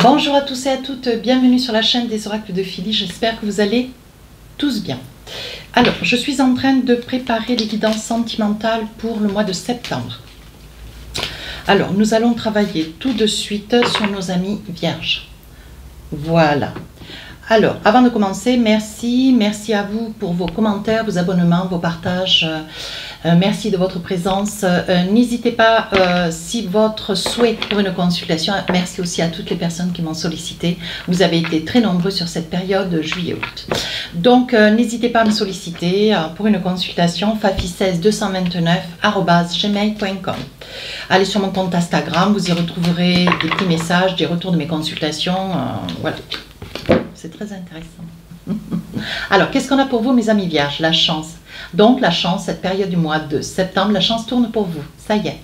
Bonjour à tous et à toutes, bienvenue sur la chaîne des oracles de Philly, j'espère que vous allez tous bien. Alors, je suis en train de préparer les guidances sentimentales pour le mois de septembre. Alors, nous allons travailler tout de suite sur nos amis vierges. Voilà. Alors, avant de commencer, merci à vous pour vos commentaires, vos abonnements, vos partages. Merci de votre présence. N'hésitez pas, si votre souhait pour une consultation, merci aussi à toutes les personnes qui m'ont sollicité. Vous avez été très nombreux sur cette période juillet-août. Donc, n'hésitez pas à me solliciter pour une consultation, fafi16229@gmail.com. Allez sur mon compte Instagram, vous y retrouverez des petits messages, des retours de mes consultations. Voilà. C'est très intéressant. Alors, qu'est-ce qu'on a pour vous, mes amis vierges? La chance. Donc, la chance, cette période du mois de septembre, la chance tourne pour vous. Ça y est.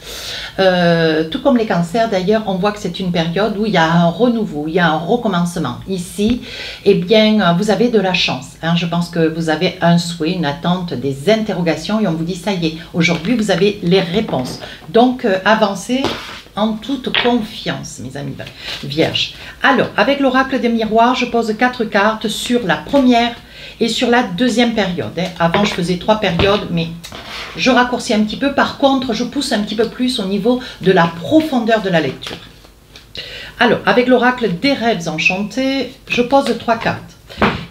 Tout comme les cancers, d'ailleurs, on voit que c'est une période où il y a un renouveau, il y a un recommencement. Ici, eh bien, vous avez de la chance. Hein. Je pense que vous avez un souhait, une attente, des interrogations et on vous dit, ça y est, aujourd'hui, vous avez les réponses. Donc, avancez en toute confiance, mes amis vierges. Alors, avec l'oracle des miroirs, je pose 4 cartes sur la première et sur la deuxième période. Avant, je faisais 3 périodes, mais je raccourcis un petit peu. Par contre, je pousse un petit peu plus au niveau de la profondeur de la lecture. Alors, avec l'oracle des rêves enchantés, je pose 3 cartes.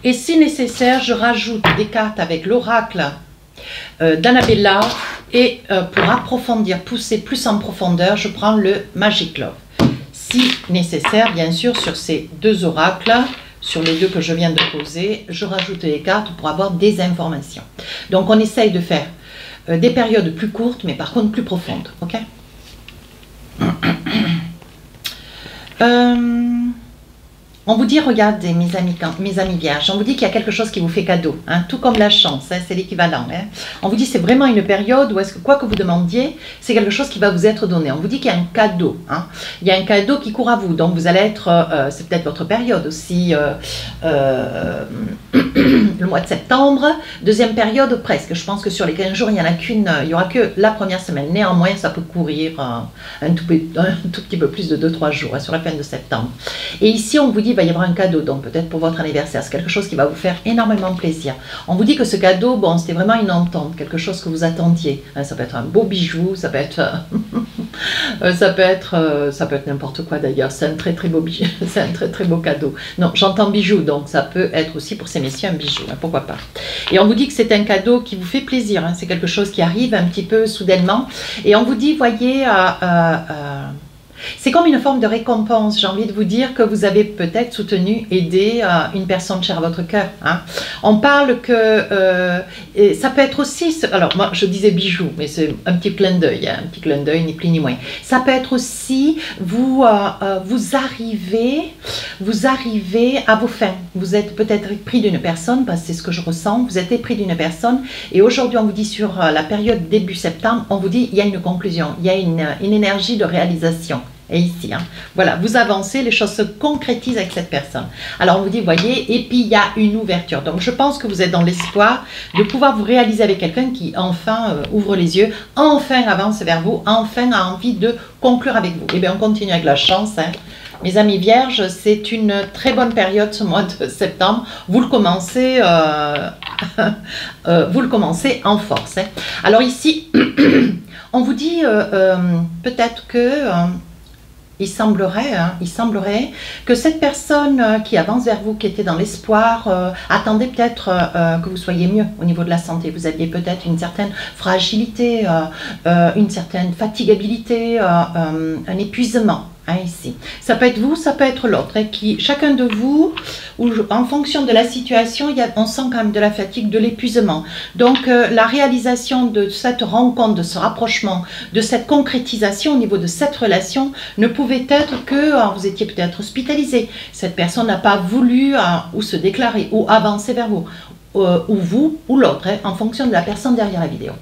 Et si nécessaire, je rajoute des cartes avec l'oracle d'Annabella. Et pour approfondir, pousser plus en profondeur, je prends le Magic Love. Si nécessaire, bien sûr, sur ces 2 oracles, sur les 2 que je viens de poser, je rajoute les cartes pour avoir des informations. Donc, on essaye de faire des périodes plus courtes, mais par contre plus profondes. Ok? On vous dit, regardez mes amis vierges, on vous dit qu'il y a quelque chose qui vous fait cadeau, hein, tout comme la chance, hein, c'est l'équivalent. Hein. On vous dit c'est vraiment une période où est-ce que quoi que vous demandiez, c'est quelque chose qui va vous être donné. On vous dit qu'il y a un cadeau, hein. Il y a un cadeau qui court à vous, donc vous allez être, c'est peut-être votre période aussi, le mois de septembre, deuxième période presque. Je pense que sur les 15 jours, il n'y en a qu'une, il n'y aura que la première semaine. Néanmoins, ça peut courir un tout petit peu plus de 2-3 jours, hein, sur la fin de septembre. Et ici, on vous dit, il va y avoir un cadeau, donc peut-être pour votre anniversaire, c'est quelque chose qui va vous faire énormément plaisir. On vous dit que ce cadeau, bon, c'était vraiment une entente, quelque chose que vous attendiez. Hein, ça peut être un beau bijou, ça peut être, ça peut être n'importe quoi d'ailleurs. C'est un très beau bijou, c'est un très beau cadeau. Non, j'entends bijou, donc ça peut être aussi pour ces messieurs un bijou, hein, pourquoi pas. Et on vous dit que c'est un cadeau qui vous fait plaisir, hein, c'est quelque chose qui arrive un petit peu soudainement. Et on vous dit, voyez, c'est comme une forme de récompense. J'ai envie de vous dire que vous avez peut-être soutenu, aidé une personne chère à votre cœur. Hein. On parle que ça peut être aussi, alors moi je disais bijoux, mais c'est un petit clin d'œil, hein, un petit clin d'œil, ni plus ni moins. Ça peut être aussi, vous arrivez à vos fins. Vous êtes peut-être épris d'une personne, parce que c'est ce que je ressens, vous êtes épris d'une personne, et aujourd'hui on vous dit sur la période début septembre, on vous dit il y a une conclusion, il y a une énergie de réalisation. Et ici, hein, voilà, vous avancez, les choses se concrétisent avec cette personne. Alors, on vous dit, voyez, et puis il y a une ouverture. Donc, je pense que vous êtes dans l'espoir de pouvoir vous réaliser avec quelqu'un qui, enfin, ouvre les yeux, enfin avance vers vous, enfin a envie de conclure avec vous. Et bien, on continue avec la chance, hein. Mes amis vierges, c'est une très bonne période ce mois de septembre. Vous le commencez, en force. Hein. Alors ici, on vous dit peut-être que... il semblerait que cette personne qui avance vers vous, qui était dans l'espoir, attendait peut-être que vous soyez mieux au niveau de la santé. Vous aviez peut-être une certaine fragilité, une certaine fatigabilité, un épuisement. Hein, ici. Ça peut être vous, ça peut être l'autre. Hein, chacun de vous, en fonction de la situation, on sent quand même de la fatigue, de l'épuisement. Donc, la réalisation de cette rencontre, de ce rapprochement, de cette concrétisation au niveau de cette relation ne pouvait être que vous étiez peut-être hospitalisé. Cette personne n'a pas voulu ou se déclarer ou avancer vers vous, ou vous ou l'autre, hein, en fonction de la personne derrière la vidéo.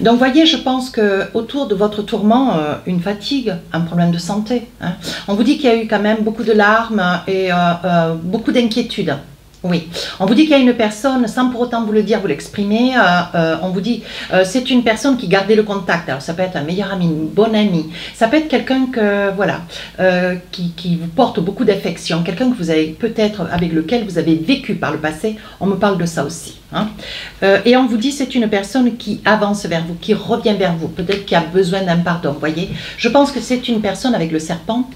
Donc, voyez, je pense que autour de votre tourment, une fatigue, un problème de santé. Hein. On vous dit qu'il y a eu quand même beaucoup de larmes et beaucoup d'inquiétudes. Oui, on vous dit qu'il y a une personne, sans pour autant vous le dire, vous l'exprimer, on vous dit c'est une personne qui gardait le contact. Alors ça peut être un meilleur ami, une bonne amie, ça peut être quelqu'un que voilà, qui vous porte beaucoup d'affection, quelqu'un que vous avez peut-être avec lequel vous avez vécu par le passé. On me parle de ça aussi. Hein. Et on vous dit c'est une personne qui avance vers vous, qui revient vers vous, peut-être qui a besoin d'un pardon. Vous voyez, je pense que c'est une personne avec le serpent,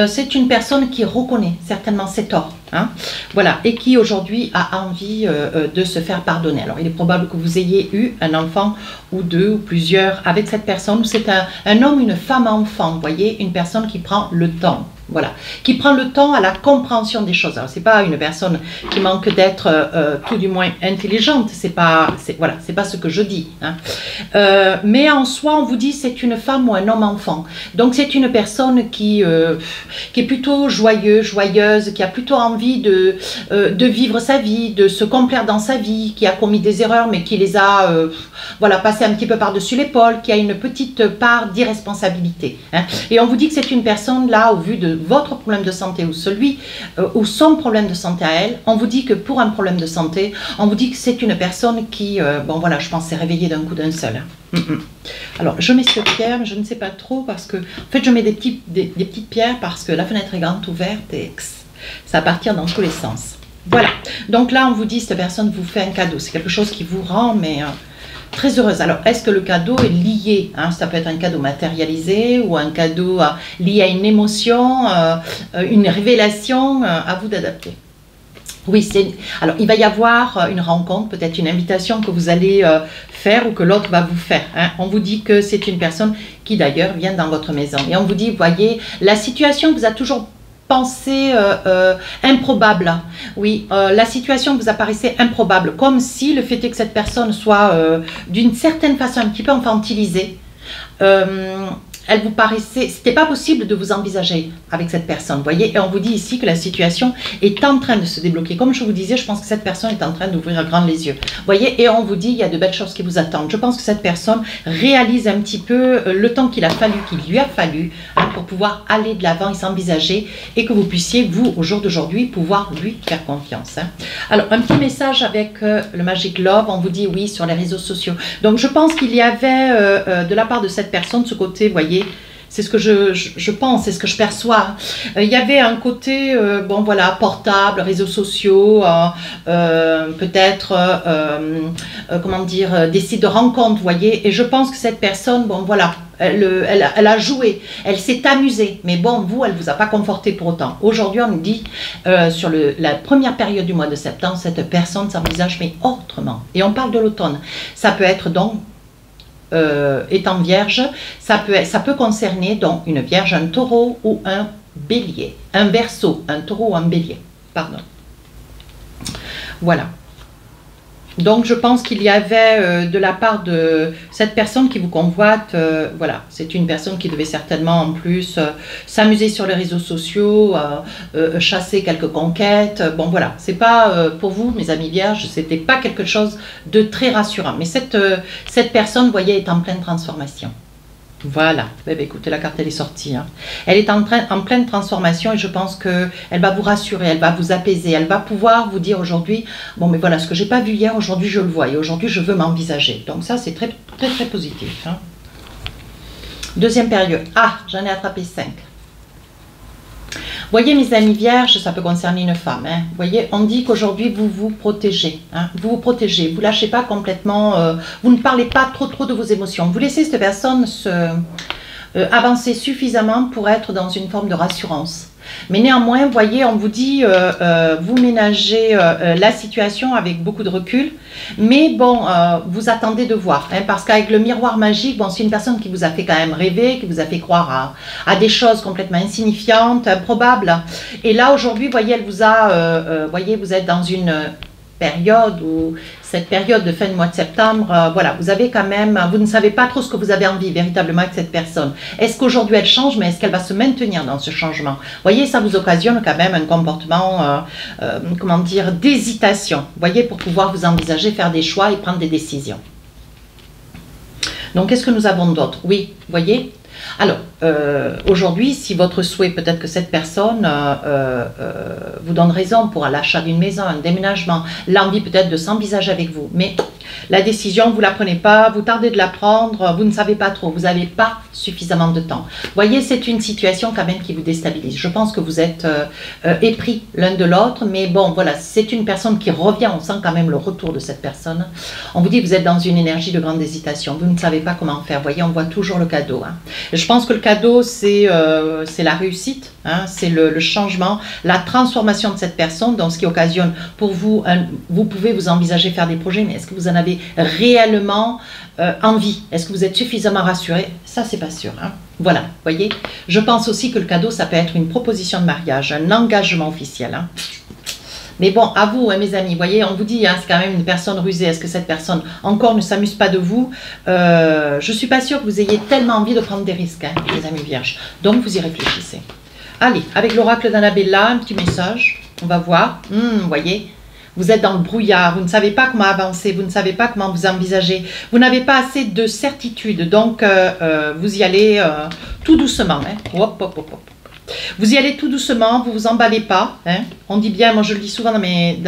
c'est une personne qui reconnaît certainement ses torts. Hein, voilà, et qui aujourd'hui a envie de se faire pardonner. Alors il est probable que vous ayez eu un enfant ou deux ou plusieurs avec cette personne, ou c'est un homme, une femme enfant, vous voyez, une personne qui prend le temps. Voilà, qui prend le temps à la compréhension des choses. Alors c'est pas une personne qui manque d'être tout du moins intelligente, c'est pas ce que je dis. Hein. Mais en soi, on vous dit c'est une femme ou un homme enfant. Donc c'est une personne qui est plutôt joyeuse, qui a plutôt envie de vivre sa vie, de se complaire dans sa vie, qui a commis des erreurs mais qui les a voilà, passées un petit peu par-dessus l'épaule, qui a une petite part d'irresponsabilité. Hein. Et on vous dit que c'est une personne là, au vu de votre problème de santé ou celui ou son problème de santé à elle, on vous dit que pour un problème de santé, on vous dit que c'est une personne qui, bon voilà, je pense s'est réveillée d'un coup d'un seul. Hein. Alors, je mets cette pierre, mais je ne sais pas trop parce que, en fait, je mets des petites pierres parce que la fenêtre est grande ouverte et ça va partir dans tous les sens. Voilà. Donc là, on vous dit, cette personne vous fait un cadeau. C'est quelque chose qui vous rend, mais très heureuse. Alors, est-ce que le cadeau est lié, hein, ça peut être un cadeau matérialisé ou un cadeau lié à une émotion, une révélation, à vous d'adapter. Oui, alors il va y avoir une rencontre, peut-être une invitation que vous allez faire ou que l'autre va vous faire. Hein. On vous dit que c'est une personne qui d'ailleurs vient dans votre maison. Et on vous dit, voyez, la situation vous a toujours pensé improbable. Oui, la situation vous apparaissait improbable, comme si le fait est que cette personne soit d'une certaine façon un petit peu infantilisée. Elle vous paraissait, c'était pas possible de vous envisager avec cette personne, vous voyez, et on vous dit ici que la situation est en train de se débloquer. Comme je vous disais, je pense que cette personne est en train d'ouvrir grand les yeux, vous voyez, et on vous dit il y a de belles choses qui vous attendent. Je pense que cette personne réalise un petit peu le temps qu'il lui a fallu hein, pour pouvoir aller de l'avant et s'envisager, et que vous puissiez, vous, au jour d'aujourd'hui, pouvoir lui faire confiance. Hein. Alors, un petit message avec le Magic Love, on vous dit oui sur les réseaux sociaux. Donc, je pense qu'il y avait de la part de cette personne ce côté, vous voyez, c'est ce que je pense, c'est ce que je perçois. Il y avait un côté, bon voilà, portable, réseaux sociaux, peut-être, comment dire, des sites de rencontres, vous voyez. Et je pense que cette personne, bon voilà, elle a joué, elle s'est amusée. Mais bon, vous, elle ne vous a pas conforté pour autant. Aujourd'hui, on nous dit, sur la première période du mois de septembre, cette personne s'envisage, mais autrement. Et on parle de l'automne. Ça peut être donc, étant vierge, ça peut concerner donc une vierge, un taureau ou un bélier, un verseau, un taureau ou un bélier, pardon. Voilà. Donc je pense qu'il y avait de la part de cette personne qui vous convoite, voilà, c'est une personne qui devait certainement en plus s'amuser sur les réseaux sociaux, chasser quelques conquêtes. Bon voilà, c'est pas pour vous mes amis vierges, c'était pas quelque chose de très rassurant. Mais cette personne, vous voyez, est en pleine transformation. Voilà, écoutez, la carte elle est sortie. Hein. Elle est en pleine transformation et je pense qu'elle va vous rassurer, elle va vous apaiser, elle va pouvoir vous dire aujourd'hui, bon mais voilà, ce que j'ai pas vu hier, aujourd'hui je le vois et aujourd'hui je veux m'envisager. Donc ça c'est très très très positif. Hein. Deuxième période, ah j'en ai attrapé 5. Voyez mes amis vierges, ça peut concerner une femme. Hein. Vous voyez, on dit qu'aujourd'hui vous vous protégez. Hein. Vous vous protégez, vous ne lâchez pas complètement, vous ne parlez pas trop de vos émotions. Vous laissez cette personne avancer suffisamment pour être dans une forme de rassurance. Mais néanmoins, vous voyez, on vous dit, vous ménagez la situation avec beaucoup de recul, mais bon, vous attendez de voir, hein, parce qu'avec le miroir magique, bon, c'est une personne qui vous a fait quand même rêver, qui vous a fait croire à des choses complètement insignifiantes, improbables. Et là, aujourd'hui, vous voyez, elle vous a, voyez, vous êtes dans une période où cette période de fin du mois de septembre, voilà, vous avez quand même, vous ne savez pas trop ce que vous avez envie véritablement avec cette personne. Est-ce qu'aujourd'hui elle change, mais est-ce qu'elle va se maintenir dans ce changement? Vous voyez, ça vous occasionne quand même un comportement, comment dire, d'hésitation, vous voyez, pour pouvoir vous envisager, faire des choix et prendre des décisions. Donc, qu'est-ce que nous avons d'autre? Oui, voyez. Alors, aujourd'hui, si votre souhait, peut-être que cette personne vous donne raison pour l'achat d'une maison, un déménagement, l'envie peut-être de s'envisager avec vous, mais la décision, vous ne la prenez pas, vous tardez de la prendre, vous ne savez pas trop, vous n'avez pas suffisamment de temps. Voyez, c'est une situation quand même qui vous déstabilise. Je pense que vous êtes épris l'un de l'autre, mais bon, voilà, c'est une personne qui revient, on sent quand même le retour de cette personne. On vous dit que vous êtes dans une énergie de grande hésitation, vous ne savez pas comment faire. Voyez, on voit toujours le cadeau. Hein. Je pense que le cadeau, c'est la réussite, hein, c'est le changement, la transformation de cette personne, donc ce qui occasionne pour vous, vous pouvez vous envisager faire des projets, mais est-ce que vous en avez réellement envie? Est-ce que vous êtes suffisamment rassuré? Ça, c'est pas sûr. Hein. Voilà, voyez. Je pense aussi que le cadeau, ça peut être une proposition de mariage, un engagement officiel. Hein. Mais bon, à vous, hein, mes amis, vous voyez, on vous dit, hein, c'est quand même une personne rusée. Est-ce que cette personne encore ne s'amuse pas de vous? Je ne suis pas sûre que vous ayez tellement envie de prendre des risques, hein, les amis vierges. Donc, vous y réfléchissez. Allez, avec l'oracle d'Annabella, un petit message. On va voir. Vous voyez, vous êtes dans le brouillard. Vous ne savez pas comment avancer. Vous ne savez pas comment vous envisager. Vous n'avez pas assez de certitude. Donc, vous y allez tout doucement. Hein. Hop, hop, hop, hop. Vous y allez tout doucement, vous vous emballez pas. Hein. On dit bien, moi je le dis souvent dans mes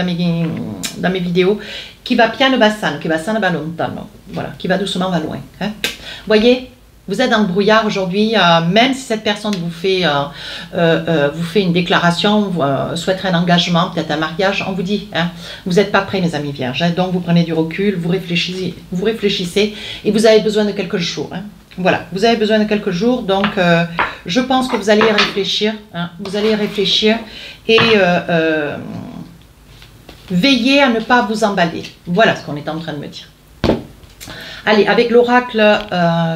vidéos, qui va piano bassano, qui va sana va lontano. Voilà, qui va doucement va loin. Hein. Voyez, vous êtes dans le brouillard aujourd'hui, même si cette personne vous fait une déclaration, souhaiterait un engagement, peut-être un mariage, on vous dit, hein, vous n'êtes pas prêts, mes amis vierges. Hein. Donc vous prenez du recul, vous réfléchissez et vous avez besoin de quelques jours. Hein. Voilà, vous avez besoin de quelques jours, donc je pense que vous allez y réfléchir. Hein, vous allez y réfléchir et veillez à ne pas vous emballer. Voilà ce qu'on est en train de me dire. Allez, avec l'oracle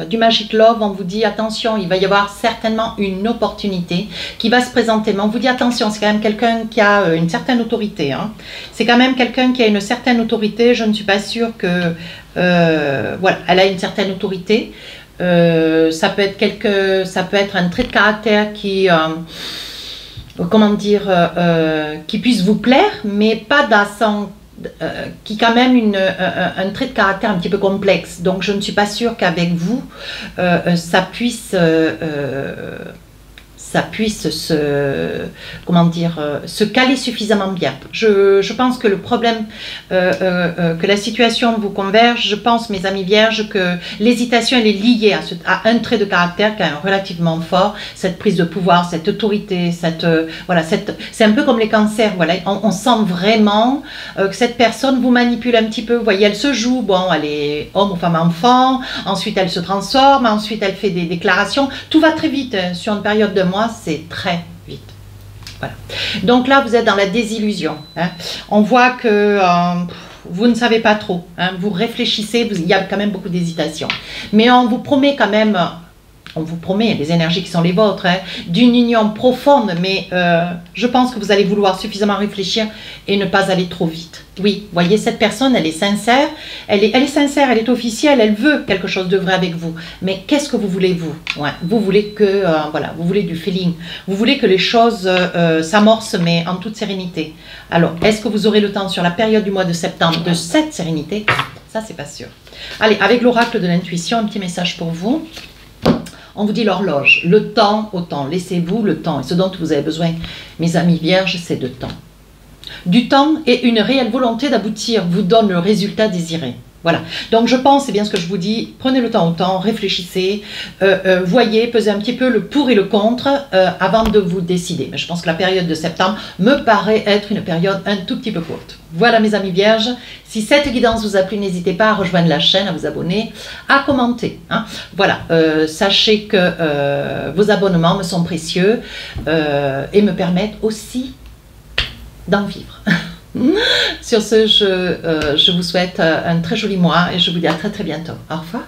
du Magic Love, on vous dit attention, il va y avoir certainement une opportunité qui va se présenter. Mais on vous dit attention, c'est quand même quelqu'un qui a une certaine autorité. Hein. C'est quand même quelqu'un qui a une certaine autorité. Je ne suis pas sûre que... voilà, elle a une certaine autorité. Ça peut être un trait de caractère qui... comment dire, qui puisse vous plaire, mais pas dans son... qui quand même un trait de caractère un petit peu complexe. Donc je ne suis pas sûre qu'avec vous, ça puisse se caler suffisamment bien. Je pense que le problème, que la situation vous converge, je pense, mes amis vierges, que l'hésitation elle est liée à un trait de caractère qui est relativement fort, cette prise de pouvoir, cette autorité, c'est un peu comme les cancers, voilà, on sent vraiment que cette personne vous manipule un petit peu, vous voyez, elle se joue, bon, elle est homme ou femme enfant, ensuite elle se transforme, ensuite elle fait des déclarations, tout va très vite, hein, sur une période de mois, c'est très vite. Voilà. Donc là, vous êtes dans la désillusion. Hein. On voit que vous ne savez pas trop. Hein. Vous réfléchissez, il y a quand même beaucoup d'hésitation. Mais on vous promet quand même, on vous promet les énergies qui sont les vôtres, hein, d'une union profonde, mais je pense que vous allez vouloir suffisamment réfléchir et ne pas aller trop vite. Oui, voyez, cette personne, elle est sincère, elle est sincère, elle est officielle, elle veut quelque chose de vrai avec vous. Mais qu'est-ce que vous voulez, vous? Ouais, vous voulez que, voilà, vous voulez du feeling. Vous voulez que les choses s'amorcent, mais en toute sérénité. Alors, est-ce que vous aurez le temps sur la période du mois de septembre de cette sérénité? Ça, c'est pas sûr. Allez, avec l'oracle de l'intuition, un petit message pour vous. On vous dit l'horloge, le temps au temps. Laissez-vous le temps. Et ce dont vous avez besoin, mes amis vierges, c'est de temps. Du temps et une réelle volonté d'aboutir vous donne le résultat désiré. Voilà. Donc je pense, c'est bien ce que je vous dis, prenez le temps au temps, réfléchissez, voyez, pesez un petit peu le pour et le contre avant de vous décider. Mais je pense que la période de septembre me paraît être une période un tout petit peu courte. Voilà mes amis vierges, si cette guidance vous a plu, n'hésitez pas à rejoindre la chaîne, à vous abonner, à commenter. Hein. Voilà, sachez que vos abonnements me sont précieux et me permettent aussi d'en vivre. Sur ce, je vous souhaite un très joli mois et je vous dis à très très bientôt. Au revoir.